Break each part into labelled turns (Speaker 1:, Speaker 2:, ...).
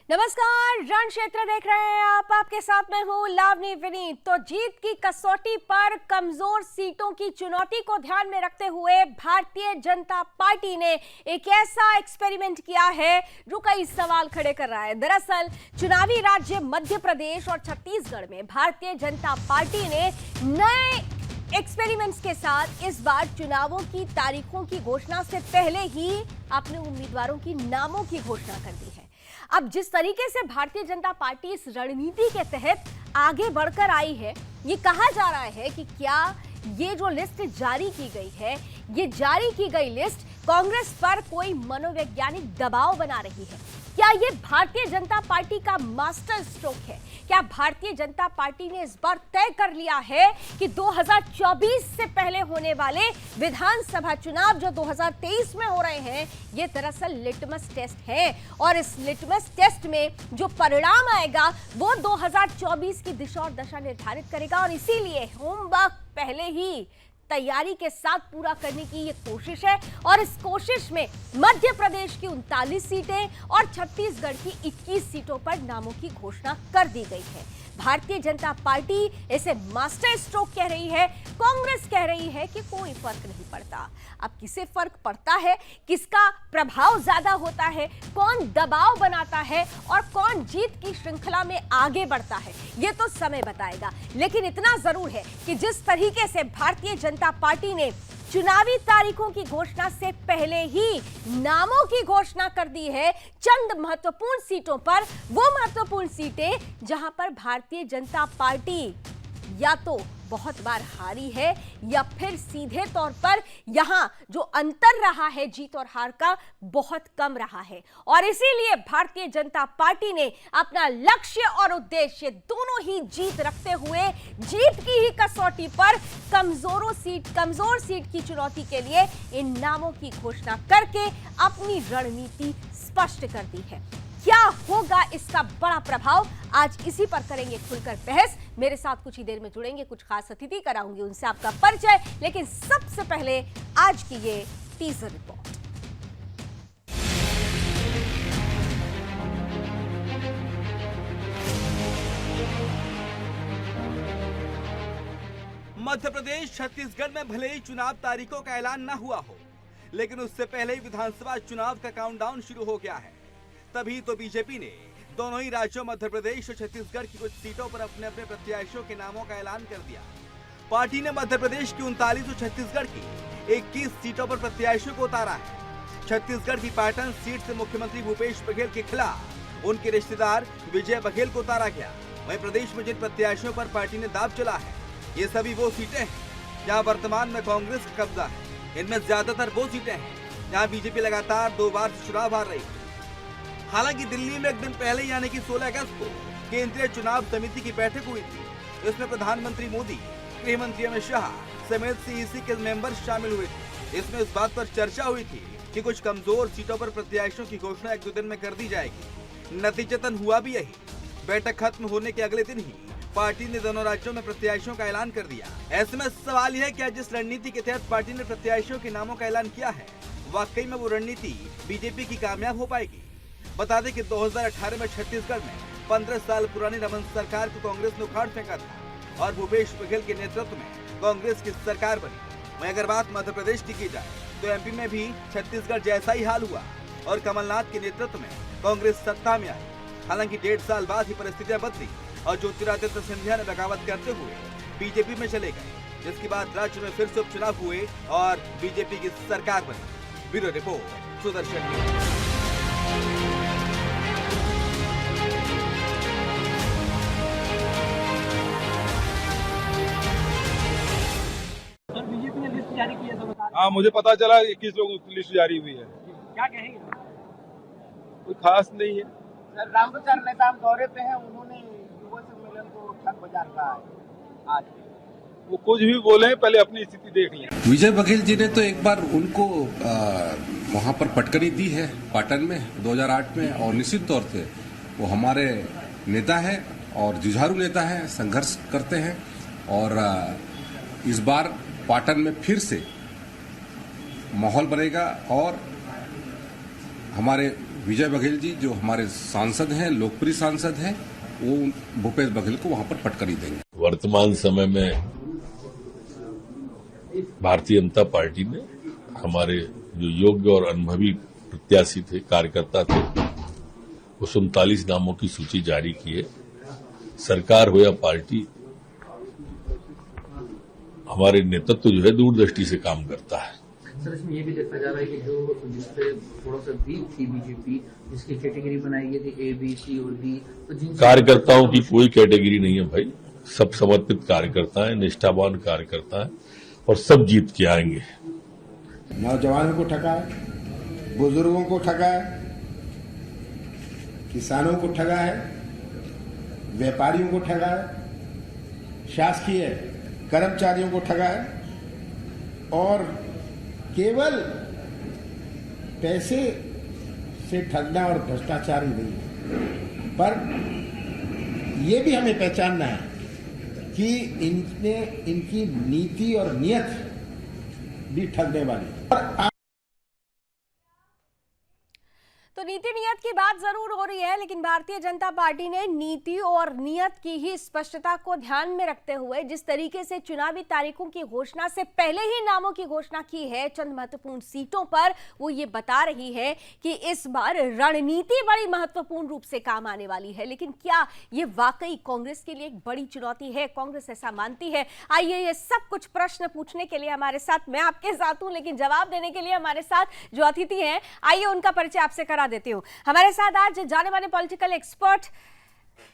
Speaker 1: नमस्कार, रण क्षेत्र देख रहे हैं आप। आपके साथ मैं हूं लावनी विनीत। तो जीत की कसौटी पर कमजोर सीटों की चुनौती को ध्यान में रखते हुए भारतीय जनता पार्टी ने एक ऐसा एक्सपेरिमेंट किया है जो कई सवाल खड़े कर रहा है। दरअसल चुनावी राज्य मध्य प्रदेश और छत्तीसगढ़ में भारतीय जनता पार्टी ने नए एक्सपेरिमेंट्स के साथ इस बार चुनावों की तारीखों की घोषणा से पहले ही अपने उम्मीदवारों की नामों की घोषणा कर दी है। अब जिस तरीके से भारतीय जनता पार्टी इस रणनीति के तहत आगे बढ़कर आई है, ये कहा जा रहा है कि क्या ये जो लिस्ट जारी की गई है, ये जारी की गई लिस्ट कांग्रेस पर कोई मनोवैज्ञानिक दबाव बना रही है। क्या ये भारतीय जनता पार्टी का मास्टर स्ट्रोक है? क्या भारतीय जनता पार्टी ने इस बार तय कर लिया है कि 2024 से पहले होने वाले विधानसभा चुनाव जो 2023 में हो रहे हैं, ये दरअसल लिटमस टेस्ट है और इस लिटमस टेस्ट में जो परिणाम आएगा वो 2024 की दिशा और दशा निर्धारित करेगा। और इसीलिए होमवर्क पहले ही तैयारी के साथ पूरा करने की ये कोशिश है और इस कोशिश में मध्य प्रदेश की 39 सीटें और छत्तीसगढ़ की 21 सीटों पर नामों की घोषणा कर दी गई है। भारतीय जनता पार्टी इसे मास्टर स्ट्रोक कह रही है, कांग्रेस कह रही है कि कोई फर्क नहीं पड़ता। अब किसे फर्क पड़ता है, किसका प्रभाव ज्यादा होता है, कौन दबाव बनाता है और कौन जीत की श्रृंखला में आगे बढ़ता है, ये तो समय बताएगा। लेकिन इतना जरूर है कि जिस तरीके से भारतीय जनता पार्टी ने चुनावी तारीखों की घोषणा से पहले ही नामों की घोषणा कर दी है चंद महत्वपूर्ण सीटों पर, वो महत्वपूर्ण सीटें जहां पर भारतीय जनता पार्टी या तो बहुत बार हारी है या फिर सीधे तौर पर यहां जो अंतर रहा है जीत और हार का बहुत कम रहा है। और इसीलिए भारतीय जनता पार्टी ने अपना लक्ष्य और उद्देश्य दोनों ही जीत रखते हुए जीत की ही कसौटी पर कमजोर सीट की चुनौती के लिए इन नामों की घोषणा करके अपनी रणनीति स्पष्ट कर दी है। क्या होगा इसका बड़ा प्रभाव, आज इसी पर करेंगे खुलकर बहस। मेरे साथ कुछ ही देर में जुड़ेंगे कुछ खास अतिथि, कराऊंगी उनसे आपका परिचय। लेकिन सबसे पहले आज की ये टीजर रिपोर्ट।
Speaker 2: मध्य प्रदेश छत्तीसगढ़ में भले ही चुनाव तारीखों का ऐलान न हुआ हो, लेकिन उससे पहले ही विधानसभा चुनाव का काउंटडाउन शुरू हो गया है। तभी तो बीजेपी ने दोनों ही राज्यों मध्य प्रदेश और छत्तीसगढ़ की कुछ सीटों पर अपने अपने प्रत्याशियों के नामों का ऐलान कर दिया। पार्टी ने मध्य प्रदेश की 39 और छत्तीसगढ़ की 21 सीटों पर प्रत्याशियों को उतारा है। छत्तीसगढ़ की पाटन सीट से मुख्यमंत्री भूपेश बघेल के खिलाफ उनके रिश्तेदार विजय बघेल को उतारा गया। वहीं प्रदेश में जिन प्रत्याशियों पर पार्टी ने दांव चला है, ये सभी वो सीटें हैं जहाँ वर्तमान में कांग्रेस का कब्जा है। इनमें ज्यादातर वो सीटें हैं जहाँ बीजेपी लगातार 2 बार चुनाव हार रही है। हालांकि दिल्ली में एक दिन पहले यानी कि 16 अगस्त को केंद्रीय चुनाव समिति की बैठक हुई थी। इसमें प्रधानमंत्री मोदी, गृह मंत्री अमित शाह समेत सीईसी के मेंबर शामिल हुए थे। इसमें इस बात पर चर्चा हुई थी कि कुछ कमजोर सीटों पर प्रत्याशियों की घोषणा 1-2 दिन में कर दी जाएगी। नतीजतन हुआ भी यही। बैठक खत्म होने के अगले दिन ही पार्टी ने दोनों राज्यों में प्रत्याशियों का ऐलान कर दिया। ऐसे में सवाल यह है कि जिस रणनीति के तहत पार्टी ने प्रत्याशियों के नामों का ऐलान किया है, वाकई में वो रणनीति बीजेपी की कामयाब हो पाएगी। बता दें कि 2018 में छत्तीसगढ़ में 15 साल पुरानी रमन सरकार को कांग्रेस ने उखाड़ फेंका था और भूपेश बघेल के नेतृत्व में कांग्रेस की सरकार बनी। वहीं अगर बात मध्य प्रदेश की जाए तो एमपी में भी छत्तीसगढ़ जैसा ही हाल हुआ और कमलनाथ के नेतृत्व में कांग्रेस सत्ता में आई। हालांकि 1.5 साल बाद ही परिस्थितियां बदली और ज्योतिरादित्य सिंधिया ने बगावत करते हुए बीजेपी में चले गए, जिसके बाद राज्य में फिर से उपचुनाव हुए और बीजेपी की सरकार बनी। Bureau report, Sudarshan.
Speaker 3: हाँ, मुझे पता चला 21 लोगों की लिस्ट जारी हुई है।
Speaker 4: क्या कहेंगे?
Speaker 3: कोई खास नहीं है।
Speaker 4: सर, रामप्रचार नेता दौरे पे हैं, उन्होंने युवा सम्मेलन को ठग बाजार कहा है आज।
Speaker 3: वो कुछ भी बोले, पहले अपनी स्थिति देख लें।
Speaker 5: विजय बघेल जी ने तो एक बार उनको वहां पर पटकनी दी है पाटन में 2008 में, और निश्चित तौर से वो हमारे नेता है और जुझारू नेता है, संघर्ष करते हैं। और इस बार पाटन में फिर से माहौल बनेगा और हमारे विजय बघेल जी जो हमारे सांसद हैं, लोकप्रिय सांसद हैं, वो भूपेश बघेल को वहां पर पटकनी देंगे।
Speaker 6: वर्तमान समय में भारतीय जनता पार्टी ने हमारे जो योग्य और अनुभवी प्रत्याशी थे, कार्यकर्ता थे, वो 39 नामों की सूची जारी की है। सरकार हो या पार्टी, हमारे नेतृत्व जो है दूरदृष्टि से काम करता है।
Speaker 7: सर, इसमें ये भी देखा जा रहा है कि जो जिसपे थोड़ा सा वीक थी बीजेपी, जिसकी कैटेगरी बनाई गई थी A, B, C और D, तो जिन
Speaker 6: कार्यकर्ताओं की कोई कैटेगरी नहीं है भाई, सब समर्पित कार्यकर्ता है, निष्ठावान कार्यकर्ता है और सब जीत के आएंगे।
Speaker 8: नौजवानों को ठगा है, बुजुर्गों को ठगा है, किसानों को ठगा है, व्यापारियों को ठगा है, शासकीय कर्मचारियों को ठगा है और केवल पैसे से ठगना और भ्रष्टाचार ही नहीं है, पर यह भी हमें पहचानना है कि इनकी नीति और नियत भी ठगने वाली।
Speaker 1: तो नीति नियत की बात जरूर हो रही है, लेकिन भारतीय जनता पार्टी ने नीति और नियत की ही स्पष्टता को ध्यान में रखते हुए जिस तरीके से चुनावी तारीखों की घोषणा से पहले ही नामों की घोषणा की है चंद महत्वपूर्ण सीटों पर, वो ये बता रही है कि इस बार रणनीति बड़ी महत्वपूर्ण रूप से काम आने वाली है। लेकिन क्या ये वाकई कांग्रेस के लिए एक बड़ी चुनौती है? कांग्रेस ऐसा मानती है? आइए ये सब कुछ प्रश्न पूछने के लिए हमारे साथ, मैं आपके साथ हूं, लेकिन जवाब देने के लिए हमारे साथ जो अतिथि हैं, आइए उनका परिचय आपसे करा देती हूं। हमारे साथ आज जाने माने पॉलिटिकल एक्सपर्ट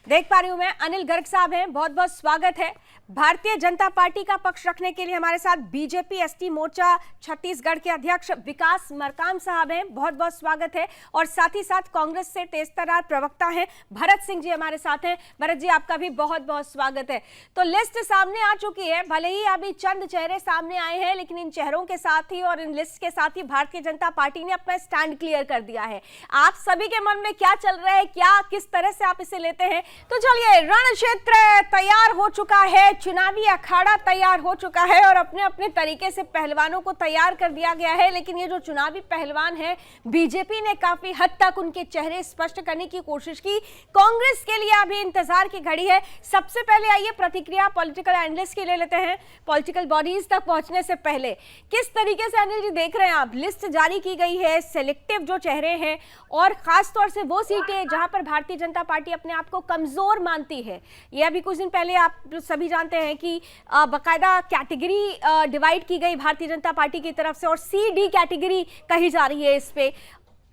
Speaker 1: देख पा रही हूं मैं, अनिल गर्ग साहब हैं, बहुत बहुत स्वागत है। भारतीय जनता पार्टी का पक्ष रखने के लिए हमारे साथ बीजेपी एसटी मोर्चा छत्तीसगढ़ के अध्यक्ष विकास मरकाम साहब हैं, बहुत बहुत स्वागत है। और साथ ही साथ कांग्रेस से तेजतर्रार प्रवक्ता हैं भरत सिंह जी हमारे साथ हैं। भरत जी, आपका भी बहुत बहुत स्वागत है। तो लिस्ट सामने आ चुकी है, भले ही अभी चंद चेहरे सामने आए हैं, लेकिन इन चेहरों के साथ ही और इन लिस्ट के साथ ही भारतीय जनता पार्टी ने अपना स्टैंड क्लियर कर दिया है। आप सभी के मन में क्या चल रहा है, क्या किस तरह से आप इसे लेते हैं? तो चलिए, रण क्षेत्र तैयार हो चुका है, चुनावी अखाड़ा तैयार हो चुका है और अपने अपने तरीके से पहलवानों को तैयार कर दिया गया है। लेकिन ये जो चुनावी पहलवान है, बीजेपी ने काफी हद तक उनके चेहरे स्पष्ट करने की कोशिश की। कांग्रेस के लिए अभी इंतजार की घड़ी है। सबसे पहले आइए प्रतिक्रिया पॉलिटिकल एनालिस्ट की ले लेते हैं। पॉलिटिकल बॉडीज तक पहुंचने से पहले किस तरीके से अनिल जी देख रहे हैं आप? लिस्ट जारी की गई है, सेलेक्टिव जो चेहरे हैं और खासतौर से वो सीटें जहां पर भारतीय जनता पार्टी अपने आप को कमजोर मानती है। ये अभी कुछ दिन पहले आप सभी जानते हैं कि बाकायदा कैटेगरी डिवाइड की गई भारतीय जनता पार्टी की तरफ से और CD कैटेगरी कही जा रही है। इस पे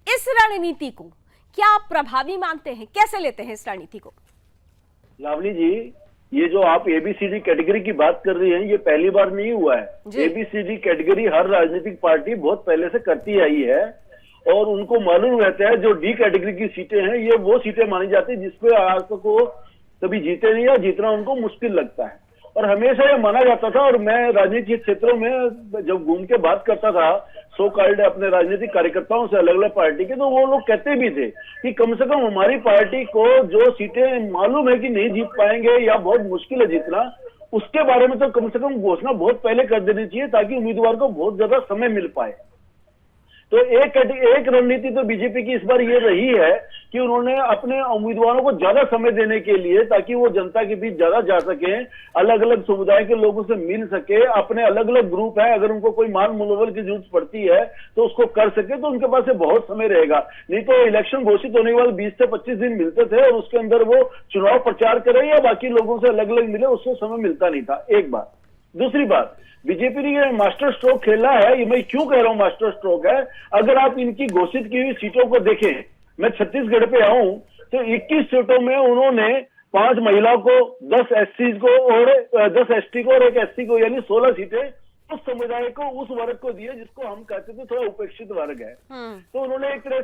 Speaker 1: इस रणनीति को क्या आप प्रभावी मानते हैं? कैसे लेते हैं इस रणनीति को?
Speaker 9: लावनी जी, ये जो आप ABCD कैटेगरी की बात कर रही हैं, ये पहली बार नहीं हुआ है। ABCD कैटेगरी हर राजनीतिक पार्टी बहुत पहले से करती आई है और उनको मालूम रहता है जो D कैटेगरी की सीटें हैं, ये वो सीटें मानी जाती है जिसपे आज तक वो कभी जीते नहीं या जीतना उनको मुश्किल लगता है। और हमेशा ये माना जाता था, और मैं राजनीतिक क्षेत्रों में जब घूम के बात करता था सो कॉल्ड अपने राजनीतिक कार्यकर्ताओं से अलग अलग पार्टी के, तो वो लोग कहते भी थे कि कम से कम हमारी पार्टी को जो सीटें मालूम है कि नहीं जीत पाएंगे या बहुत मुश्किल है जीतना, उसके बारे में तो कम से कम घोषणा बहुत पहले कर देनी चाहिए ताकि उम्मीदवार को बहुत ज्यादा समय मिल पाए। तो एक रणनीति तो बीजेपी की इस बार ये रही है कि उन्होंने अपने उम्मीदवारों को ज्यादा समय देने के लिए, ताकि वो जनता के बीच ज्यादा जा सके, अलग अलग समुदाय के लोगों से मिल सके, अपने अलग अलग ग्रुप है, अगर उनको कोई मान मनोबल की जरूरत पड़ती है तो उसको कर सके, तो उनके पास बहुत समय रहेगा। नहीं तो इलेक्शन घोषित होने के बाद 20 से 25 दिन मिलते थे और उसके अंदर वो चुनाव प्रचार करे या बाकी लोगों से अलग अलग मिले, उसको समय मिलता नहीं था। एक बात। दूसरी बात, बीजेपी ने ये मास्टर स्ट्रोक खेला है। ये मैं क्यों कह रहा हूं मास्टर स्ट्रोक है? अगर आप इनकी घोषित की हुई सीटों को देखें, मैं छत्तीसगढ़ पे आऊं तो 21 सीटों में उन्होंने 5 महिलाओं को, 10 SC को और 10 ST को और 1 SC को, यानी 16 सीटें उस समुदाय को, उस वर्ग को दिए जिसको हम कहते थे थोड़ा उपेक्षित वर्ग है। तो उन्होंने एक तरह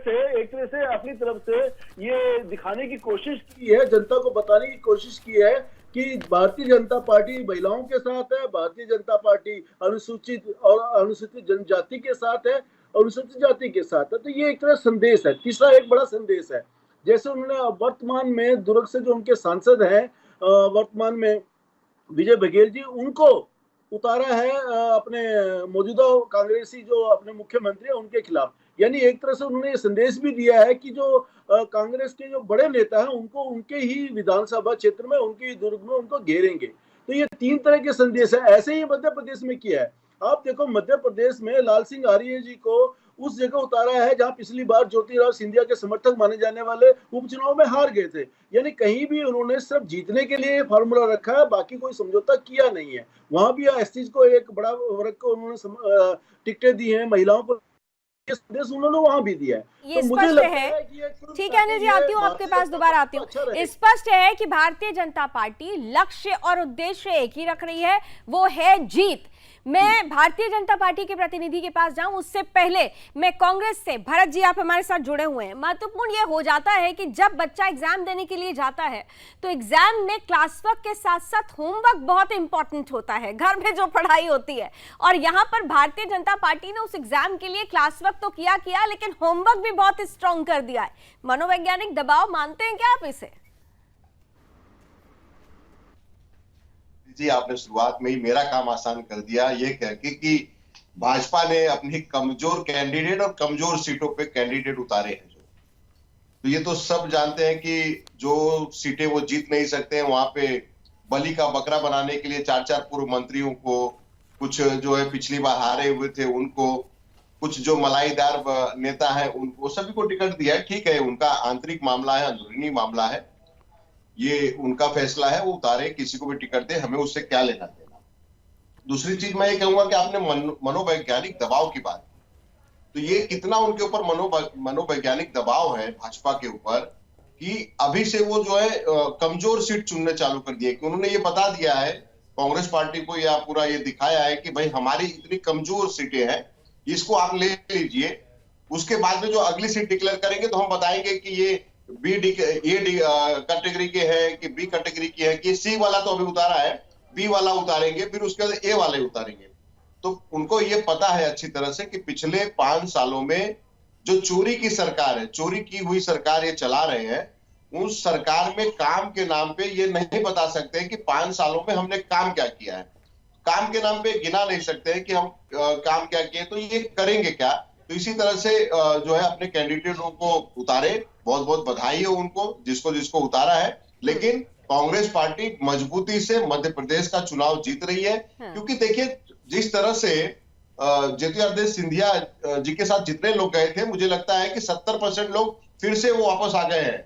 Speaker 9: से अपनी तरफ से ये दिखाने की कोशिश की है, जनता को बताने की कोशिश की है कि भारतीय जनता पार्टी महिलाओं के साथ है, भारतीय जनता पार्टी अनुसूचित जनजाति के साथ है, अनुसूचित जाति के साथ है। तो ये एक तरह संदेश है। तीसरा एक बड़ा संदेश है, जैसे उन्होंने वर्तमान में दुर्ग से जो उनके सांसद हैं वर्तमान में विजय बघेल जी, उनको उतारा है अपने मौजूदा कांग्रेसी जो अपने मुख्यमंत्री है उनके खिलाफ। यानी एक तरह से उन्होंने ये संदेश भी दिया है कि जो कांग्रेस के जो बड़े नेता हैं उनको उनके ही विधानसभा क्षेत्र में, उनके ही दुर्ग में उनको घेरेंगे। तो ये 3 तरह के संदेश है। ऐसे ही मध्य प्रदेश में किया है। आप देखो मध्य प्रदेश में लाल सिंह आर्य जी को उस जगह उतारा है जहां पिछली बार ज्योतिराव सिंधिया के समर्थक माने जाने वाले उपचुनाव में हार गए थे। यानी कहीं भी उन्होंने सिर्फ जीतने के लिए फार्मूला रखा है, बाकी कोई समझौता किया नहीं है। वहां भी एसटीज को एक बड़ा वर्ग को उन्होंने टिकटें दी हैं, महिलाओं को संदेश उन्होंने वहां भी दिया है।
Speaker 1: ये
Speaker 9: तो मुझे
Speaker 1: स्पष्ट
Speaker 9: लगता
Speaker 1: है।
Speaker 9: कि ये
Speaker 1: ठीक है अनिल जी, आती हूँ आपके पास, दोबारा आती हूँ। स्पष्ट है कि भारतीय जनता पार्टी लक्ष्य और उद्देश्य एक ही रख रही है, वो है जीत। मैं भारतीय जनता पार्टी के प्रतिनिधि के पास जाऊं उससे पहले मैं कांग्रेस से, भरत जी आप हमारे साथ जुड़े हुए हैं, महत्वपूर्ण यह हो जाता है कि जब बच्चा एग्जाम देने के लिए जाता है तो एग्जाम में क्लास वर्क के साथ साथ होमवर्क बहुत इंपॉर्टेंट होता है, घर में जो पढ़ाई होती है। और यहाँ पर भारतीय जनता पार्टी ने उस एग्जाम के लिए क्लास वर्क तो किया लेकिन होमवर्क भी बहुत स्ट्रॉन्ग कर दिया है। मनोवैज्ञानिक दबाव मानते हैं क्या आप इसे?
Speaker 10: जी, आपने शुरुआत में ही मेरा काम आसान कर दिया ये कह के कि भाजपा ने अपनी कमजोर कैंडिडेट और कमजोर सीटों पे कैंडिडेट उतारे हैं। तो ये तो सब जानते हैं कि जो सीटें वो जीत नहीं सकते हैं, वहां पे बलि का बकरा बनाने के लिए 4-4 पूर्व मंत्रियों को, कुछ जो है पिछली बार हारे हुए थे उनको, कुछ जो मलाईदार नेता है उनको, सभी को टिकट दिया है। ठीक है, उनका आंतरिक मामला है, अंदरूनी मामला है, ये उनका फैसला है, वो उतारे, किसी को भी टिकट दे, हमें उससे क्या लेना देना। दूसरी चीज मैं ये कहूंगा कि आपने मनोवैज्ञानिक दबाव की बात, तो ये कितना उनके ऊपर मनोवैज्ञानिक दबाव है भाजपा के ऊपर कि अभी से वो जो है कमजोर सीट चुनने चालू कर दिए। कि उन्होंने ये बता दिया है कांग्रेस पार्टी को, या पूरा ये दिखाया है कि भाई हमारी इतनी कमजोर सीटें हैं, इसको आप ले लीजिए, उसके बाद में जो अगली सीट डिक्लेयर करेंगे तो हम बताएंगे कि ये कैटेगरी के है कि बी कैटेगरी की है, कि सी वाला तो अभी उतारा है, बी वाला उतारेंगे, फिर उसके बाद ए वाले उतारेंगे। तो उनको ये पता है अच्छी तरह से कि पिछले 5 सालों में जो चोरी की सरकार है, चोरी की हुई सरकार ये चला रहे हैं, उस सरकार में काम के नाम पे ये नहीं बता सकते कि 5 सालों में हमने काम क्या किया है। काम के नाम पे गिना नहीं सकते हैं कि हम काम क्या किए, तो ये करेंगे क्या। तो इसी तरह से जो है अपने कैंडिडेटों को उतारे, बहुत बहुत बधाई है उनको जिसको जिसको उतारा है। लेकिन कांग्रेस पार्टी मजबूती से मध्य प्रदेश का चुनाव जीत रही है, क्योंकि देखिए जिस तरह से ज्योतिरादित्य सिंधिया जी के साथ जितने लोग गए थे, मुझे लगता है कि 70% लोग फिर से वो वापस आ गए हैं,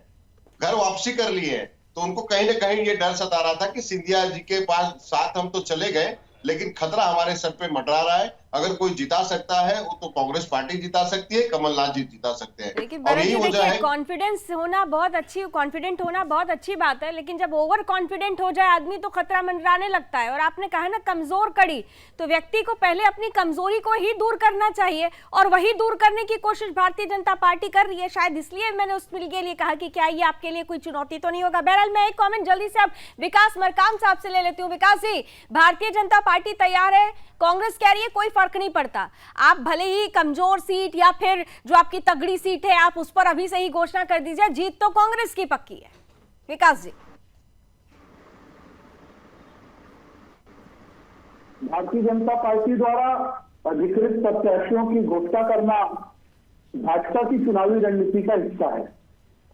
Speaker 10: घर वापसी कर लिए हैं। तो उनको कहीं ना कहीं ये डर सता रहा था कि सिंधिया जी के पास साथ हम तो चले गए, लेकिन खतरा हमारे सर पे मंडरा रहा है। अगर कोई जिता सकता है वो तो कांग्रेस पार्टी जिता सकती है, कमलनाथ जी जिता सकते हैं।
Speaker 1: लेकिन भरत जी देखिए, कॉन्फिडेंस होना बहुत अच्छी, कॉन्फिडेंट होना बहुत अच्छी बात है, लेकिन जब ओवर कॉन्फिडेंट हो जाए आदमी तो खतरा मंडराने लगता है। और आपने कहा ना कमजोर कड़ी, तो व्यक्ति को पहले अपनी कमजोरी को ही दूर करना चाहिए, और वही दूर करने की कोशिश भारतीय जनता पार्टी कर रही है। शायद इसलिए मैंने उस मिल के लिए कहा कि क्या ये आपके लिए कोई चुनौती तो नहीं होगा। बहरहाल मैं एक कॉमेंट जल्दी से अब विकास मरकाम साहब से ले लेती हूँ। विकास जी, भारतीय जनता पार्टी तैयार है, कांग्रेस कह रही है कोई फर्क नहीं पड़ता, आप भले ही कमजोर सीट या फिर जो आपकी तगड़ी सीट है आप उस पर अभी से ही घोषणा कर दीजिए, जीत तो कांग्रेस की पक्की है। विकास जी,
Speaker 11: भारतीय जनता पार्टी द्वारा अधिकृत प्रत्याशियों की घोषणा करना भाजपा की चुनावी रणनीति का हिस्सा है।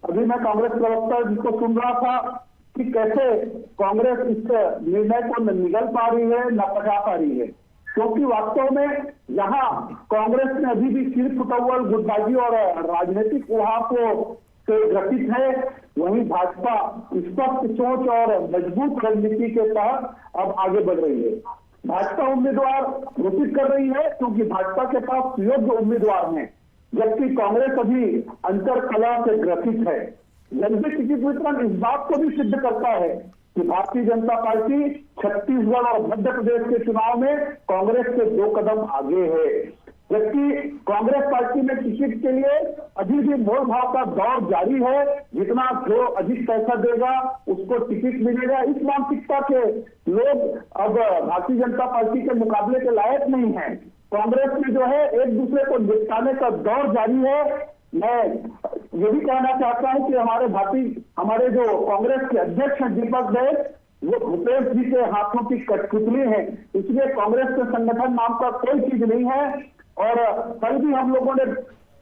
Speaker 11: अभी मैं कांग्रेस प्रवक्ता जिसको सुन रहा था कि कैसे कांग्रेस इस निर्णय को न निगल पा रही है न पचा पा रही है, क्योंकि वास्तव में जहां कांग्रेस ने अभी भी सिर फुटौल, गुटबाजी और राजनीतिक उड़ापों से ग्रसित है, वहीं भाजपा स्पष्ट सोच और मजबूत रणनीति के तहत अब आगे बढ़ रही है। भाजपा उम्मीदवार घोषित कर रही है क्योंकि भाजपा के पास योग्य उम्मीदवार हैं, जबकि कांग्रेस अभी अंतरकलह से ग्रसित है। जनता टिकट वितरण इस बात को भी सिद्ध करता है कि भारतीय जनता पार्टी छत्तीसगढ़ और मध्य प्रदेश के चुनाव में कांग्रेस के 2 कदम आगे है, जबकि कांग्रेस पार्टी में टिकट के लिए अभी भी मोल भाव का दौर जारी है। जितना जो अधिक पैसा देगा उसको टिकट मिलेगा, इस मानसिकता के लोग अब भारतीय जनता पार्टी के मुकाबले के लायक नहीं है। कांग्रेस में जो है एक दूसरे को निपटाने का दौर जारी है। मैं ये भी कहना चाहता हूं कि हमारे जो कांग्रेस के अध्यक्ष हैं दीपक देव, वो भूपेश जी के हाथों की कठपुतली है। इसलिए कांग्रेस के संगठन नाम का कोई चीज नहीं है। और कल भी हम लोगों ने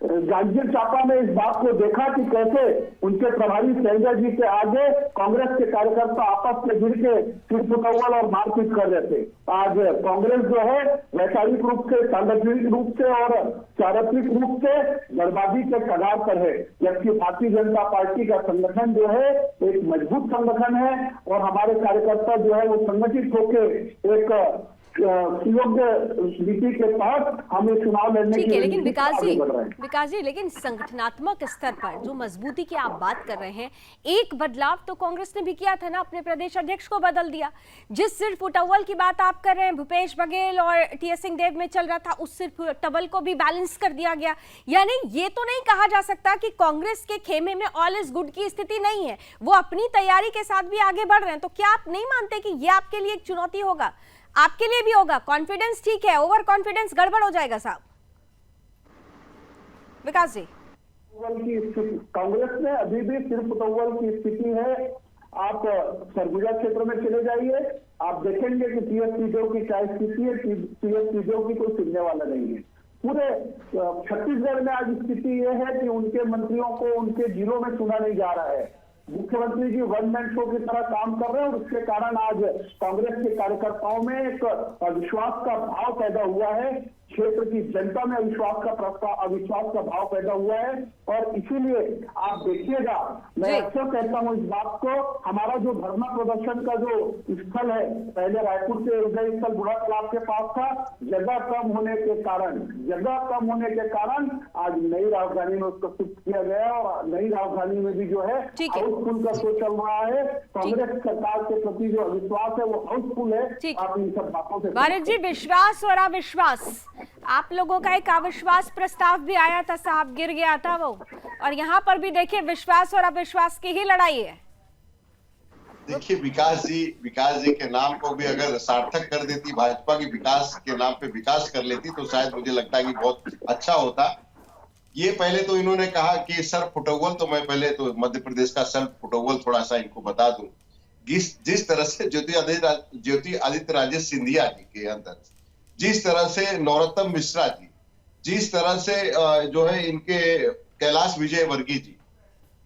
Speaker 11: जांजगीर चांपा में इस बात को देखा कि कैसे उनके प्रभारी शैलजा जी के आगे कांग्रेस के कार्यकर्ता आपस में भिड़ के सिरफुटौल और मारपीट कर रहे थे। आज कांग्रेस जो है वैचारिक रूप से, सांगठनिक रूप से और चारित्रिक रूप से बर्बादी के कगार पर है, जबकि भारतीय जनता पार्टी का संगठन जो है एक मजबूत संगठन है और हमारे कार्यकर्ता जो है वो संगठित होकर एक योग्य नीति के तहत हमें चुनाव लड़ने
Speaker 1: ठीक
Speaker 11: की
Speaker 1: है। लेकिन
Speaker 11: रणनीति
Speaker 1: विकास जी लेकिन संगठनात्मक स्तर पर जो मजबूती की आप बात कर रहे हैं, एक बदलाव तो कांग्रेस ने भी किया था ना, अपने प्रदेश अध्यक्ष को बदल दिया। जिस सिरफुटौल की बात आप कर रहे हैं भूपेश बघेल और टीएस सिंहदेव में चल रहा था, उस सिरफुटौल को भी बैलेंस कर दिया गया। यानी ये तो नहीं कहा जा सकता कि कांग्रेस के खेमे में ऑल इज गुड की स्थिति नहीं है, वो अपनी तैयारी के साथ भी आगे बढ़ रहे हैं। तो क्या आप नहीं मानते कि ये आपके लिए एक चुनौती होगा? आपके लिए भी होगा। कॉन्फिडेंस ठीक है, ओवर कॉन्फिडेंस गड़बड़ हो जाएगा साहब। विकास जी,
Speaker 11: कांग्रेस में अभी भी सिरफुटौल की स्थिति है। आप सरगुजा क्षेत्र में चले जाइए, आप देखेंगे कि टीएस सिंहदेव की क्या स्थिति है। टीएस सिंहदेव की कोई सुनने वाला नहीं है। पूरे छत्तीसगढ़ में आज स्थिति यह है कि उनके मंत्रियों को उनके जिलों में सुना नहीं जा रहा है। मुख्यमंत्री जी वन मैन शो की तरह काम कर रहे हैं और उसके कारण आज कांग्रेस के कार्यकर्ताओं में एक अविश्वास का भाव पैदा हुआ है। क्षेत्र की जनता में अविश्वास का भाव पैदा हुआ है। और इसीलिए आप देखिएगा, मैं अक्सर कहता हूं इस बात को, हमारा जो धरना प्रदर्शन का जो स्थल है, पहले रायपुर से उदय स्थल बुढ़ा तालाब के पास था, जगह कम होने के कारण आज नई राजधानी में उसको शिफ्ट किया गया और नई राजधानी में भी जो है हाउसफुल का शो चल रहा है। कांग्रेस सरकार के प्रति जो अविश्वास है वो हाउसफुल है। आप इन सब बातों से
Speaker 1: भारत जी, विश्वास और अविश्वास, आप लोगों का एक अविश्वास प्रस्ताव भी आया था साहब, गिर गया था वो। और यहाँ पर भी देखिए विश्वास और अविश्वास की ही लड़ाई है।
Speaker 10: देखिए विकास जी के नाम को भी अगर सार्थक कर देती भाजपा की, विकास के नाम पे विकास कर लेती तो शायद मुझे लगता है कि बहुत अच्छा होता। ये पहले तो इन्होंने कहा कि सिरफुटौल, तो मैं पहले तो मध्य प्रदेश का सिरफुटौल थोड़ा सा इनको बता दूं। जिस तरह से ज्योतिरादित्य सिंधिया जी के अंदर, जिस तरह से नरोत्तम मिश्रा जी, जिस तरह से जो है इनके कैलाश विजयवर्गीय जी,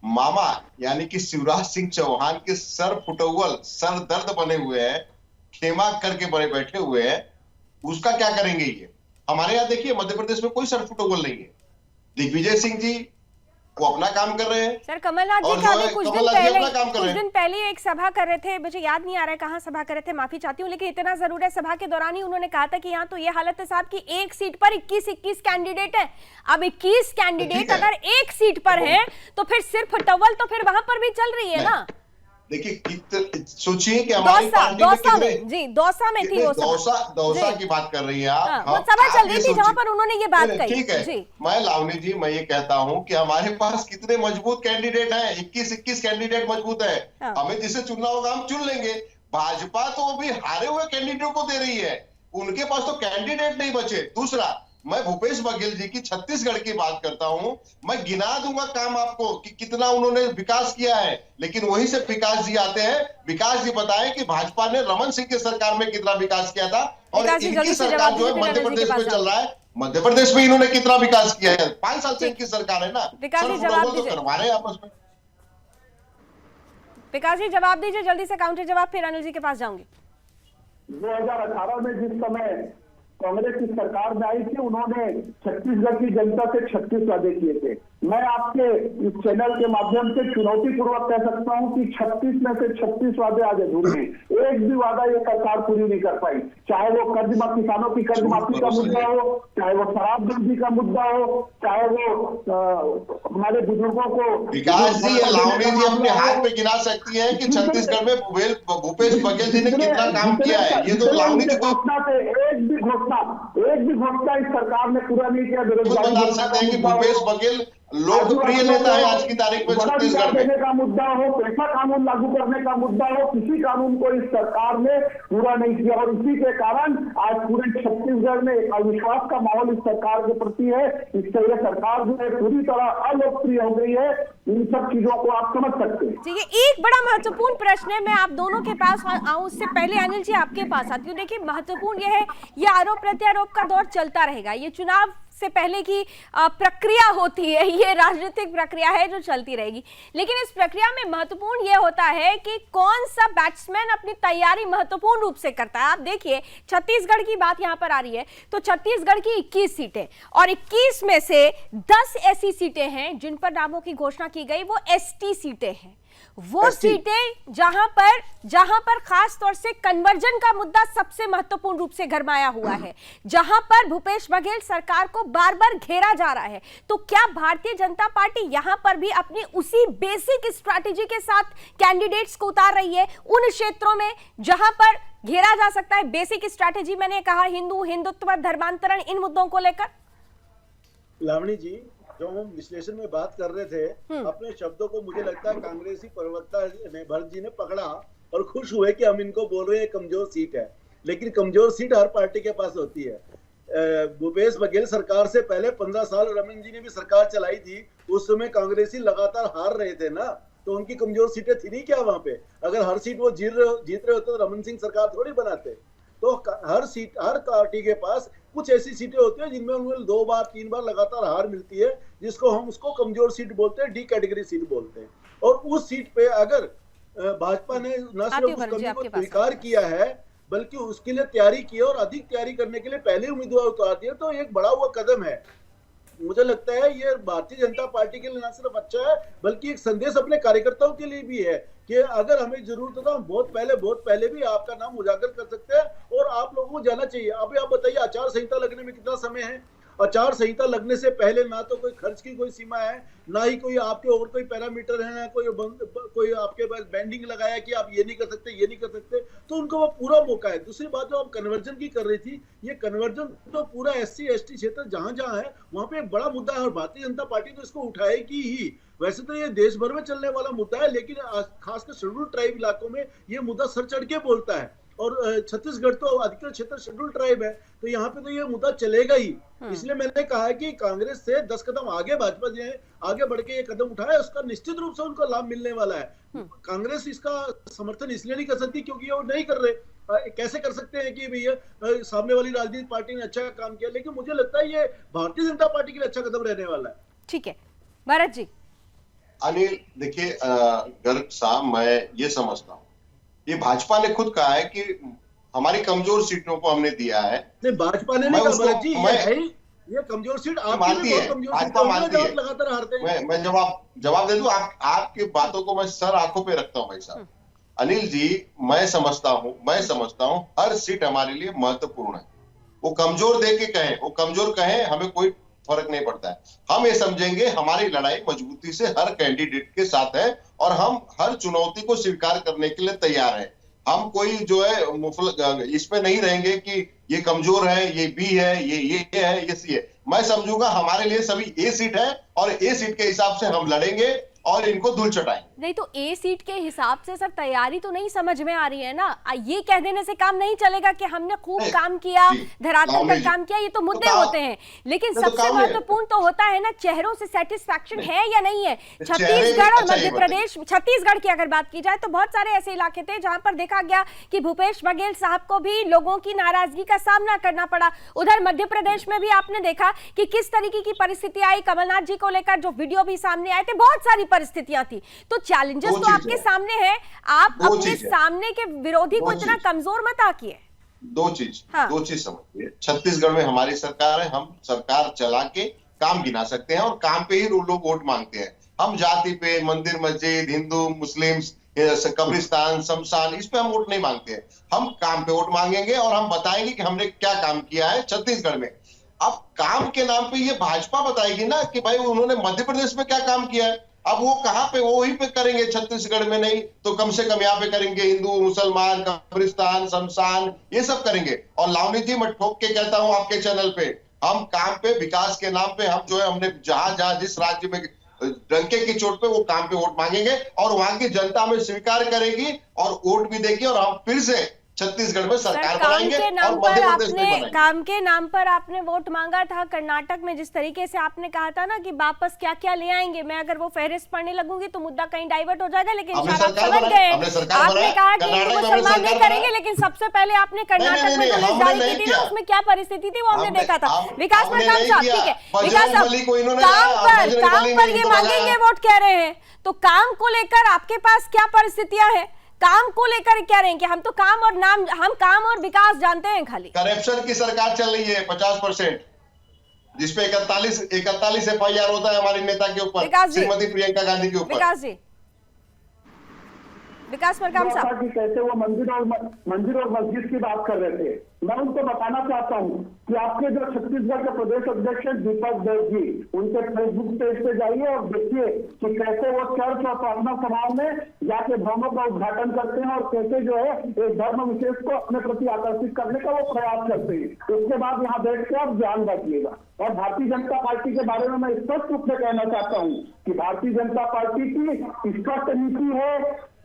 Speaker 10: मामा यानी कि शिवराज सिंह चौहान के सिरफुटौल, सर दर्द बने हुए हैं, खेमा करके बड़े बैठे हुए हैं, उसका क्या करेंगे ये? हमारे यहाँ देखिए मध्य प्रदेश में कोई सिरफुटौल नहीं है। दिग्विजय सिंह जी वो अपना काम कर रहे हैं।
Speaker 1: सर कमलनाथ जी का भी कुछ दिन पहले एक सभा कर रहे थे, मुझे याद नहीं आ रहा है कहाँ सभा कर रहे थे, माफी चाहती हूँ, लेकिन इतना जरूर है, सभा के दौरान ही उन्होंने कहा था कि यहाँ तो ये हालत है साहब कि एक सीट पर 21 कैंडिडेट है। अब 21 कैंडिडेट अगर एक सीट पर है तो फिर सिरफुटौल तो फिर वहां पर भी चल रही है ना।
Speaker 10: देखिए सोचिए कि हमारी
Speaker 1: दौसा में थी वो
Speaker 10: दौसा की बात कर रही हैं आप।
Speaker 1: वो सभा चल रही थी जहां पर उन्होंने ये बात कही।
Speaker 10: ठीक है, मैं लावनी जी मैं ये कहता हूं कि हमारे पास कितने मजबूत कैंडिडेट हैं, 21 कैंडिडेट मजबूत है। हमें जिसे चुनना होगा हम चुन लेंगे। भाजपा तो अभी हारे हुए कैंडिडेट को दे रही है, उनके पास तो कैंडिडेट नहीं बचे। दूसरा, मैं भूपेश बघेल जी की छत्तीसगढ़ की बात करता हूं, मैं गिना दूंगा काम आपको कि कितना उन्होंने विकास किया है, लेकिन वहीं से विकास जी आते हैं। विकास जी बताएं कि भाजपा ने रमन सिंह की सरकार में कितना विकास किया था और इनकी सरकार जो है मध्य प्रदेश में चल रहा है, मध्य प्रदेश में इन्होंने कितना विकास किया है। 5 साल से इनकी सरकार है ना, तो करवा रहे हैं आपस में।
Speaker 1: विकास जी जवाब दीजिए जल्दी से, काउंटर जवाब, फिर अनिल जी के पास जाऊंगी।
Speaker 11: 2018 में जिस समय कांग्रेस की सरकार में आई थी, उन्होंने छत्तीसगढ़ की जनता से 36 वादे किए थे। मैं आपके इस चैनल के माध्यम से चुनौतीपूर्वक कह सकता हूं कि 36 में से 36 वादे आज अधूरे हैं। एक भी वादा ये सरकार पूरी नहीं कर पाई, चाहे वो किसानों की कर्ज माफी का मुद्दा हो, चाहे वो शराबबंदी का मुद्दा हो, चाहे वो हमारे बुजुर्गों को।
Speaker 10: विकास जी लावनी जी अपने हाथ में गिना सकती है कि छत्तीसगढ़ में भूपेश बघेल जी ने कितना काम किया है। ये तो लावनी जी
Speaker 11: घोषणा से एक भी घोषणा इस सरकार ने पूरा नहीं किया।
Speaker 10: बता सकते हैं कि भूपेश बघेल लोकप्रिय नेता है आज की तारीख में छत्तीसगढ़ में।
Speaker 11: देने का मुद्दा हो, पेशा कानून लागू करने का मुद्दा हो, किसी कानून को इस सरकार ने पूरा नहीं किया और इसी के कारण आज पूरे छत्तीसगढ़ में एक अविश्वास का माहौल इस सरकार के प्रति है। इससे यह सरकार जो है पूरी तरह अलोकप्रिय हो गई है। इन सब चीजों को आप समझ सकते हैं।
Speaker 1: जी, ये एक बड़ा महत्वपूर्ण प्रश्न है। मैं आप दोनों के पास आऊं, उससे पहले अनिल जी आपके पास आती हूँ। देखिए, महत्वपूर्ण ये है, ये आरोप प्रत्यारोप का दौर चलता रहेगा। ये चुनाव से पहले की प्रक्रिया होती है, ये राजनीतिक प्रक्रिया है जो चलती रहेगी। लेकिन इस प्रक्रिया में महत्वपूर्ण ये होता है कि कौन सा बैट्समैन अपनी तैयारी महत्वपूर्ण रूप से करता है। आप देखिए, छत्तीसगढ़ की बात यहाँ पर आ रही है तो छत्तीसगढ़ की 21 सीटें और 21 में से 10 ऐसी सीटें हैं जिन पर नामों की घोषणा की गई, वो एसटी सीटें हैं। वो सीटें जहां पर खास तौर से कन्वर्जन का मुद्दा सबसे महत्वपूर्ण रूप से गरमाया हुआ है, जहां पर भूपेश बघेल सरकार को बार बार घेरा जा रहा है। तो क्या भारतीय जनता पार्टी यहां पर भी अपनी उसी बेसिक स्ट्रैटेजी के साथ कैंडिडेट्स को उतार रही है उन क्षेत्रों में जहां पर घेरा जा सकता है? बेसिक स्ट्रैटेजी मैंने कहा, हिंदुत्व, धर्मांतरण, इन मुद्दों को लेकर।
Speaker 12: लावणी जी, जो हम विश्लेषण में बात कर रहे थे, अपने शब्दों को मुझे लगता है कांग्रेसी प्रवक्ता ने भरत जी ने पकड़ा और खुश हुए कि हम इनको बोल रहे हैं कमजोर सीट है। लेकिन कमजोर सीट हर पार्टी के पास होती है। भूपेश बघेल सरकार से पहले 15 साल रमन जी ने भी सरकार चलाई थी, उस समय कांग्रेसी लगातार हार रहे थे ना, तो उनकी कमजोर सीटें थी नहीं क्या वहां पे? अगर हर सीट वो जीत रहे होते तो रमन सिंह सरकार थोड़ी बनाते। तो हर पार्टी के पास कुछ ऐसी सीटें होती है जिनमें उन्हें 2 बार 3 बार लगातार हार मिलती है, जिसको हम उसको कमजोर सीट बोलते हैं, डी कैटेगरी सीट बोलते हैं। और उस सीट पे अगर भाजपा ने न सिर्फ उस कमी को स्वीकार किया है बल्कि उसके लिए तैयारी की और अधिक तैयारी करने के लिए पहले उम्मीदवार उतार दिए, तो एक बड़ा हुआ कदम है। मुझे लगता है ये भारतीय जनता पार्टी के लिए न सिर्फ अच्छा है बल्कि एक संदेश अपने कार्यकर्ताओं के लिए भी है कि अगर हमें जरूरत हो तो हम बहुत पहले भी आपका नाम उजागर कर सकते हैं और आप लोगों को जाना चाहिए। अभी आप बताइए, आचार संहिता लगने में कितना समय है? आचार संहिता लगने से पहले ना तो कोई खर्च की कोई सीमा है, ना ही कोई आपके और कोई पैरामीटर है, ना कोई आपके पास बैंडिंग लगाया कि आप ये नहीं कर सकते, ये नहीं कर सकते। तो उनको वो पूरा मौका है। दूसरी बात जो आप कन्वर्जन की कर रही थी, ये कन्वर्जन तो पूरा SC ST क्षेत्र जहां जहां है वहां पे एक बड़ा मुद्दा है और भारतीय जनता पार्टी तो इसको उठाएगी ही। वैसे तो ये देश भर में चलने वाला मुद्दा है, लेकिन खासकर शेड्यूल ट्राइब इलाकों में ये मुद्दा सर चढ़ के बोलता है। और छत्तीसगढ़ तो अधिकतर क्षेत्र शेड्यूल ट्राइब है, तो यहाँ पे तो ये मुद्दा चलेगा ही। इसलिए मैंने कहा है कि कांग्रेस से 10 कदम आगे भाजपा जो है आगे बढ़ के ये कदम उठाए, उसका निश्चित रूप से उनको लाभ मिलने वाला है। कांग्रेस इसका समर्थन इसलिए नहीं कर सकती क्योंकि ये वो नहीं कर रहे। कैसे कर सकते हैं कि भैया सामने वाली राजनीतिक पार्टी ने अच्छा काम किया, लेकिन मुझे लगता है ये भारतीय जनता पार्टी के लिए अच्छा कदम रहने वाला है।
Speaker 1: ठीक है, भरत जी।
Speaker 10: अनिल, देखिए गर्ग साहब, मैं ये समझता हूँ ये भाजपा ने खुद कहा है कि हमारी कमजोर सीटों को हमने दिया है।
Speaker 12: नहीं, भाजपा ने नहीं कहा भरत जी, ये कमजोर सीट
Speaker 10: मानती है, भाजपा मानती है।
Speaker 12: लगातार हारते हैं।
Speaker 10: मैं जवाब दे दूं, आपकी बातों को मैं सर आंखों पे रखता हूं भाई साहब। अनिल जी, मैं समझता हूं हर सीट हमारे लिए महत्वपूर्ण है। वो कमजोर दे के कहें, वो कमजोर कहें, हमें कोई फर्क नहीं पड़ता है। हम ये समझेंगे हमारी लड़ाई मजबूती से हर कैंडिडेट के साथ है और हम हर चुनौती को स्वीकार करने के लिए तैयार हैं। हम कोई जो है इसमें नहीं रहेंगे कि ये कमजोर है, ये बी है, ये है, ये सी है। मैं समझूंगा हमारे लिए सभी ए सीट है और ए सीट के हिसाब से हम लड़ेंगे और इनको धूल चटाएंगे।
Speaker 1: नहीं तो ए सीट के हिसाब से सर तैयारी तो नहीं समझ में आ रही है ना। ये कह देने से काम नहीं चलेगा कि हमने खूब काम किया, धरातल पर काम किया, ये तो मुद्दे होते हैं। लेकिन सबसे महत्वपूर्ण तो होता है ना, चेहरों से सेटिस्फैक्शन है या नहीं है। छत्तीसगढ़ और मध्य प्रदेश, छत्तीसगढ़ की अगर बात की जाए तो बहुत सारे ऐसे इलाके थे जहां पर देखा गया कि भूपेश बघेल साहब को भी लोगों की नाराजगी का सामना करना पड़ा। उधर मध्य प्रदेश में भी आपने देखा कि किस तरीके की परिस्थिति आई, कमलनाथ जी को लेकर जो वीडियो भी सामने आए थे, बहुत सारी परिस्थितियां थी। तो चैलेंजेस तो आपके सामने है, आप अपने सामने के विरोधी को इतना कमजोर मत आकिए।
Speaker 10: दो चीज समझिए, छत्तीसगढ़ में हमारी सरकार है, हम सरकार चला के काम गिना सकते हैं और काम पे ही लोग वोट मांगते हैं। हम जाति पे, मंदिर मस्जिद, हिंदू मुस्लिम, कब्रिस्तान, शमशान, इस पे हम वोट नहीं मांगते हैं। हम काम पे वोट मांगेंगे और हम बताएंगे कि हमने क्या काम किया है छत्तीसगढ़ में। अब काम के नाम पे ये भाजपा बताएगी ना कि भाई उन्होंने मध्य प्रदेश में क्या काम किया है। अब वो कहां पे, वो वहीं पे करेंगे, छत्तीसगढ़ में नहीं तो कम से कम यहाँ पे करेंगे। हिंदू, मुसलमान, कब्रिस्तान, शमशान, ये सब करेंगे। और लावनी जी, मैं ठोक के कहता हूं आपके चैनल पे, हम काम पे, विकास के नाम पे हम जो है, हमने जहां जिस राज्य में डंके की चोट पे वो काम पे वोट मांगेंगे और वहां की जनता में स्वीकार करेगी और वोट भी देगी और हम फिर से छत्तीसगढ़ में सरकार बनाएंगे और मध्य प्रदेश में बनाएंगे।
Speaker 1: काम के नाम पर आपने वोट मांगा था कर्नाटक में, जिस तरीके से आपने कहा था ना कि वापस क्या क्या ले आएंगे, मैं अगर वो फहरिस्त पढ़ने लगूंगी तो मुद्दा कहीं डाइवर्ट हो जाएगा, लेकिन आप समझ गए। आपने कहा कि वो सम्मान नहीं करेंगे, लेकिन सबसे पहले आपने कर्नाटक में जो लिस्ट जारी की थी ना, उसमें क्या परिस्थिति थी वो हमने देखा था। विकास प्रताप साहब, ठीक है विकास साहब, काम पर ये मांगेंगे वोट कह रहे हैं, तो काम को लेकर आपके पास क्या परिस्थितियां हैं? काम को लेकर कह रहे हैं कि हम तो काम और नाम, हम काम और विकास जानते हैं खाली।
Speaker 10: करप्शन की सरकार चल रही है 50%, जिसपे 41 FIR होता है हमारी नेता के ऊपर, श्रीमती प्रियंका गांधी के ऊपर।
Speaker 1: विकास जी, विकास परकाम साहब,
Speaker 11: कैसे वो मंदिर और मस्जिद की बात कर रहे थे, मैं उनको बताना चाहता हूँ कि आपके जो छत्तीसगढ़ के प्रदेश अध्यक्ष दीपक देव जी, उनके फेसबुक पेज पे जाइए और देखिए कि कैसे वो चर्च और प्रार्थना सभाओं में जाके भवनों का उद्घाटन करते हैं और कैसे जो है एक धर्म विशेष को अपने प्रति आकर्षित करने का वो प्रयास करते हैं। उसके बाद यहाँ बैठ के आप ध्यान रखिएगा। और भारतीय जनता पार्टी के बारे में मैं स्पष्ट रूप से कहना चाहता हूँ कि भारतीय जनता पार्टी की स्पष्ट नीति है,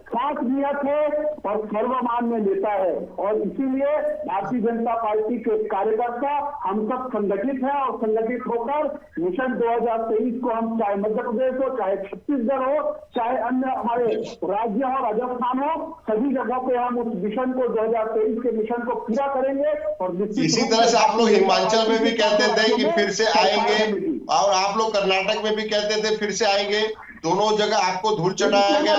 Speaker 11: खास नियत है और सर्वमान्य नेता है, और इसीलिए भारतीय जनता पार्टी के कार्यकर्ता हम सब संगठित हैं और संगठित होकर मिशन 2023 को हम, चाहे मध्य प्रदेश हो, चाहे छत्तीसगढ़ हो, चाहे अन्य हमारे राज्य हो, राजस्थान हो, सभी जगह पे हम उस मिशन को 2023 के मिशन को पूरा करेंगे। और
Speaker 10: इसी तरह से आप लोग हिमाचल में भी कहते थे कि फिर से आएंगे, और आप लोग कर्नाटक में भी कहते थे फिर से आएंगे, दोनों जगह आपको धूल चढ़ाया गया।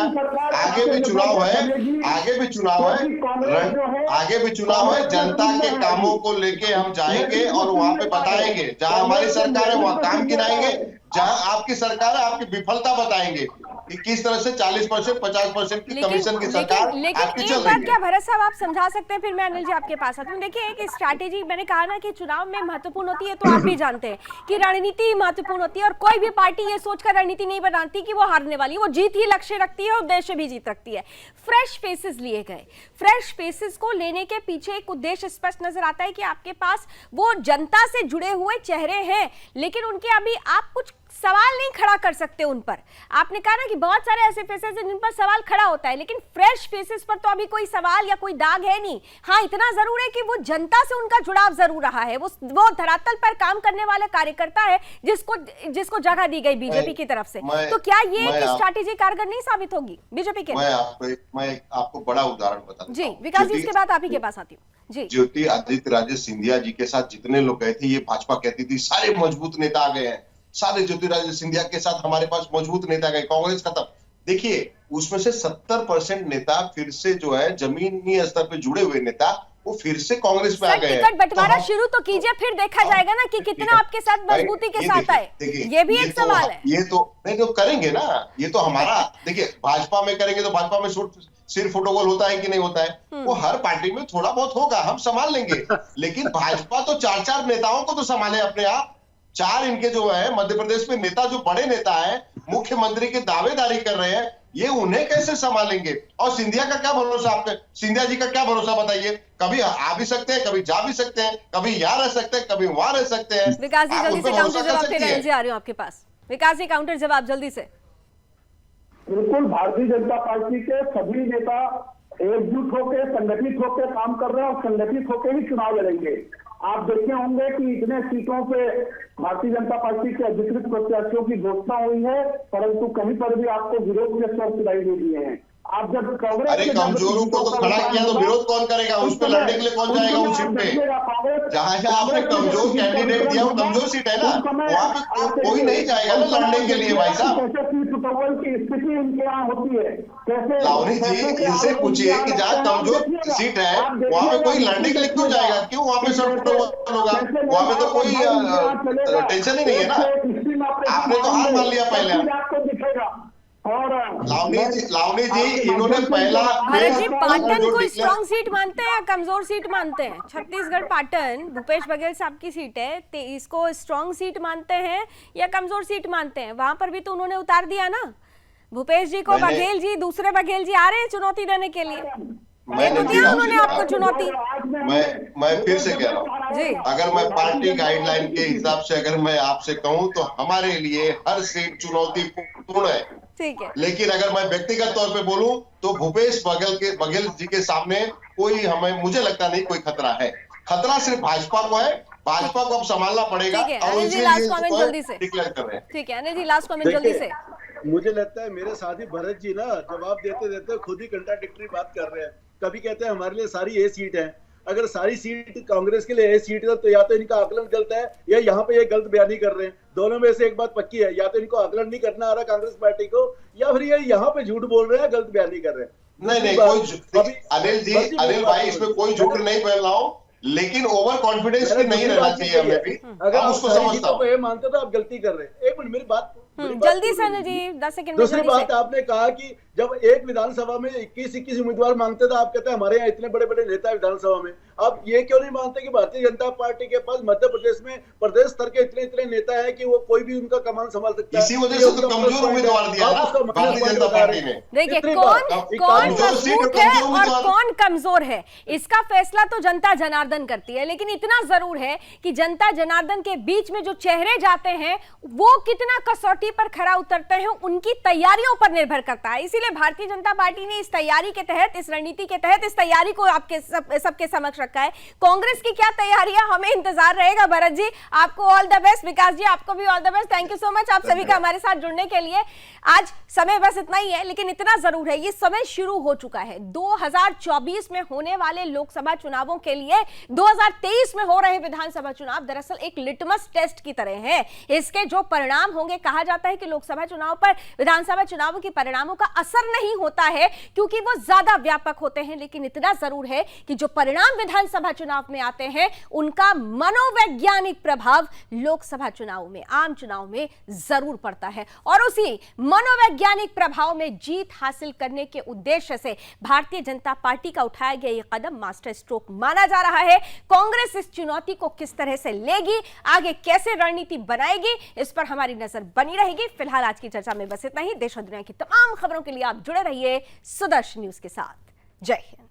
Speaker 10: आगे भी चुनाव है, आगे भी चुनाव है, आगे भी चुनाव है, जनता के कामों को लेके हम जाएंगे और वहां पे बताएंगे, जहां हमारी सरकार है वहां काम गिनाएंगे, जहां आपकी सरकार है आपकी विफलता बताएंगे कि किस तरह से 40% 50% की कमीशन की सरकार आपकी चल रही है।
Speaker 1: क्या भरत साहब आप समझा सकते हैं, फिर मैं अनिल जी आपके पास आती हूँ। देखिए एक स्ट्रैटेजी, मैंने कहा ना कि चुनाव में महत्वपूर्ण होती है, तो आप भी जानते हैं कि रणनीति महत्वपूर्ण होती है, और कोई भी पार्टी ये सोचकर रणनीति नहीं बनाती कि वो हारने वाली, वो जीत ही लक्ष्य रखती है और उद्देश्य भी जीत रखती है। फ्रेश फेसेस लिए गए, फ्रेश फेसेस को लेने के पीछे एक उद्देश्य स्पष्ट नजर आता है कि आपके पास वो जनता से जुड़े हुए चेहरे हैं, लेकिन उनके अभी आप कुछ सवाल नहीं खड़ा कर सकते उन पर। आपने कहा ना कि बहुत सारे ऐसे फेसेस हैं जिन पर सवाल खड़ा होता है, लेकिन फ्रेश फेसेस पर तो अभी कोई सवाल या कोई दाग है नहीं। हाँ, इतना जरूर है कि वो जनता से उनका जुड़ाव जरूर रहा है, वो धरातल पर काम करने वाला कार्यकर्ता है जिसको जगह दी गई बीजेपी की तरफ से। तो क्या ये स्ट्रैटेजी कारगर नहीं साबित होगी बीजेपी के?
Speaker 10: मैं आपको बड़ा उदाहरण बताता हूं।
Speaker 1: जी विकास जी, इसके बाद आप ही के पास आती हूँ। जी,
Speaker 10: ज्योतिरादित्य राजे सिंधिया जी के साथ जितने लोग गए थे, ये भाजपा कहती थी सारे मजबूत नेता आ गए हैं, सारे ज्योतिरादित्य सिंधिया के साथ हमारे पास मजबूत नेता गए, कांग्रेस खत्म। देखिए उसमें से 70% नेता फिर से जो है जमीनी स्तर पे जुड़े हुए नेता, वो फिर से कांग्रेस पे आ गए।
Speaker 1: टिकट बंटवारा शुरू तो कीजिए, फिर देखा जाएगा ना कि कितना आपके साथ मजबूती के साथ आए। ये भी एक सवाल है।
Speaker 10: ये तो नहीं, तो करेंगे ना, ये तो हमारा देखिए भाजपा में करेंगे तो भाजपा में सिर फुटबॉल होता है कि नहीं होता है, वो हर पार्टी में थोड़ा बहुत होगा, हम संभाल लेंगे। लेकिन भाजपा तो 4 नेताओं को तो संभाले अपने आप। 4 इनके जो है मध्य प्रदेश में नेता, जो बड़े नेता है, मुख्यमंत्री की दावेदारी कर रहे हैं, ये उन्हें कैसे संभालेंगे? और सिंधिया का क्या भरोसा, आपके सिंधिया जी का क्या भरोसा बताइए? कभी आ भी सकते हैं, कभी जा भी सकते हैं, कभी यहाँ रह सकते हैं, कभी वहां रह सकते हैं।
Speaker 1: विकास जी जल्दी से काउंटर जवाब दे, आ रही हूँ आपके पास। विकास जी काउंटर जवाब जल्दी से।
Speaker 11: बिल्कुल, भारतीय जनता पार्टी के सभी नेता एकजुट होकर, संगठित होकर काम कर रहे हैं और संगठित होकर ही चुनाव लड़ेंगे। आप देखे होंगे कि इतने सीटों पे भारतीय जनता पार्टी के अधिकृत प्रत्याशियों की घोषणा हुई है, परंतु कहीं पर भी आपको विरोध के स्वर सुनाई नहीं दिए हैं। आप जब कांग्रेस,
Speaker 10: अरे कमजोरों को तो खड़ा किया तो विरोध कौन करेगा? उस पर लड़ने के लिए कौन जाएगा उस सीट पे? जहाँ जहाँ आपने कमजोर कैंडिडेट दिया, वो कमजोर सीट है ना, वहाँ पे कोई नहीं जाएगा ना लड़ने के लिए। भाई साहब
Speaker 11: की स्थिति इनके यहाँ होती है, कैसे
Speaker 10: लावनी जी इनसे पूछिए कि जहाँ कमजोर सीट है वहाँ पे कोई लड़ने के लिए क्यों जाएगा? क्यों वहाँ पे सब फुटबॉल होगा? वहाँ पे तो कोई टेंशन ही नहीं है ना। आपने तो हार मान लिया पहले।
Speaker 11: आपको दिखेगा। और
Speaker 10: लावनी जी इन्होंने पहला
Speaker 1: जी पाटन को स्ट्रॉन्ग सीट मानते हैं या कमजोर सीट मानते हैं? छत्तीसगढ़ पाटन भूपेश बघेल साहब की सीट है, इसको स्ट्रॉन्ग सीट मानते हैं या कमजोर सीट मानते हैं? वहां पर भी तो उन्होंने उतार दिया ना भूपेश जी को। बघेल जी, दूसरे बघेल जी आ रहे हैं चुनौती देने के लिए।
Speaker 10: मैंने
Speaker 1: दिया उन्होंने आपको चुनौती।
Speaker 10: मैं फिर से कह रहा हूँ,
Speaker 1: जी
Speaker 10: अगर मैं पार्टी गाइडलाइन के हिसाब से अगर मैं आपसे कहूँ तो हमारे लिए हर सीट चुनौतीपूर्ण है।
Speaker 1: ठीक है,
Speaker 10: लेकिन अगर मैं व्यक्तिगत तौर पे बोलूं तो भूपेश बघेल जी के सामने मुझे लगता नहीं कोई खतरा है। खतरा सिर्फ भाजपा को है, भाजपा को अब संभालना पड़ेगा।
Speaker 1: ठीक है,
Speaker 10: और
Speaker 1: अनिल जी,
Speaker 10: इसीलिए
Speaker 1: लास्ट कमेंट जल्दी से।
Speaker 10: डिक्लेयर कर रहे हैं।
Speaker 1: ठीक है अनिल जी, लास्ट कमेंट जल्दी से।
Speaker 12: मुझे लगता है मेरे साथी भरत जी ना जवाब देते देते खुद ही कंट्राडिक्टरी बात कर रहे हैं। कभी कहते हैं हमारे लिए सारी ए सीट है, अगर सारी सीट कांग्रेस के लिए ए सीट है तो या तो इनका आकलन गलत है या यहाँ पे ये गलत बयानी कर रहे हैं। दोनों में से एक बात पक्की है, या तो इनको आकलन नहीं करना आ रहा कांग्रेस पार्टी को, या फिर ये यहाँ पे झूठ बोल रहे हैं, गलत बयानी कर रहे हैं।
Speaker 10: नहीं कोई अनिल भाई इसमें कोई झूठ नहीं बोल रहा हूँ, लेकिन ओवर कॉन्फिडेंस भी नहीं रहना चाहिए हमें भी।
Speaker 12: अगर आप
Speaker 10: उसको
Speaker 12: सारी
Speaker 10: समझता
Speaker 12: चीजों को
Speaker 10: हूँ।
Speaker 12: ये मानते तो आप गलती कर रहे हैं। एक मिनट मेरी बात
Speaker 1: जल्दी से अनिल जी, 10 सेकंड में
Speaker 12: दूसरी
Speaker 1: जल्दी
Speaker 12: बात
Speaker 1: से।
Speaker 12: आपने कहा कि जब एक विधानसभा में 21 उम्मीदवार मांगते थे, आप कहते हैं हमारे यहाँ इतने बड़े बड़े नेता है विधानसभा में। आप ये क्यों नहीं मानते कि भारतीय जनता पार्टी के पास मध्य प्रदेश में प्रदेश स्तर के इतने नेता है कि वो कोई भी उनका कमान संभाल सकता है।
Speaker 10: इसी वजह से तो कमजोर उम्मीदवार दिया ना भारतीय जनता पार्टी ने।
Speaker 1: देखिए
Speaker 12: तीसरी
Speaker 1: कौन
Speaker 12: बात,
Speaker 1: कौन
Speaker 10: कमजोर सीट
Speaker 1: मजबूत
Speaker 10: और
Speaker 1: है
Speaker 10: कमजोर
Speaker 1: और
Speaker 10: उम्मीदवार।
Speaker 1: कौन कमजोर है, इसका फैसला तो जनता जनार्दन करती है। लेकिन इतना जरूर है कि जनता जनार्दन के बीच में जो चेहरे जाते हैं वो कितना कसौटी पर खरा उतरते हैं, उनकी तैयारियों पर निर्भर करता है। इसीलिए भारतीय जनता पार्टी ने इस तैयारी के तहत, इस रणनीति के तहत इस तैयारी को आपके सबके समक्ष रखा है। कांग्रेस की क्या तैयारी है, हमें इंतजार रहेगा। भरत जी आपको ऑल द बेस्ट, विकास जी आपको भी all the best. Thank you so much आप सभी का हमारे साथ जुड़ने के लिए। आज समय बस इतना ही है, लेकिन इतना जरूर है, ये समय शुरू हो चुका है। 2024 में होने वाले लोकसभा चुनावों के लिए 2023 में हो रहे विधानसभा चुनाव दरअसल एक लिटमस टेस्ट की तरह है। इसके जो परिणाम होंगे, कहा जाता है कि लोकसभा चुनाव पर विधानसभा चुनावों के परिणामों का असर नहीं होता है क्योंकि वो ज्यादा व्यापक होते हैं, लेकिन इतना जरूर है कि जो परिणाम विधानसभा चुनाव में आते हैं उनका मनोवैज्ञानिक प्रभाव लोकसभा चुनाव में, आम चुनाव में जरूर पड़ता है। और उसी मनोवैज्ञानिक प्रभाव में जीत हासिल करने के उद्देश्य से भारतीय जनता पार्टी का उठाया गया यह कदम मास्टर स्ट्रोक माना जा रहा है। कांग्रेस इस चुनौती को किस तरह से लेगी, आगे कैसे रणनीति बनाएगी, इस पर हमारी नजर बनी रहेगी। फिलहाल आज की चर्चा में बस इतना ही। देश और दुनिया की तमाम खबरों के लिए आप जुड़े रहिए सुदर्शन न्यूज के साथ। जय हिंद।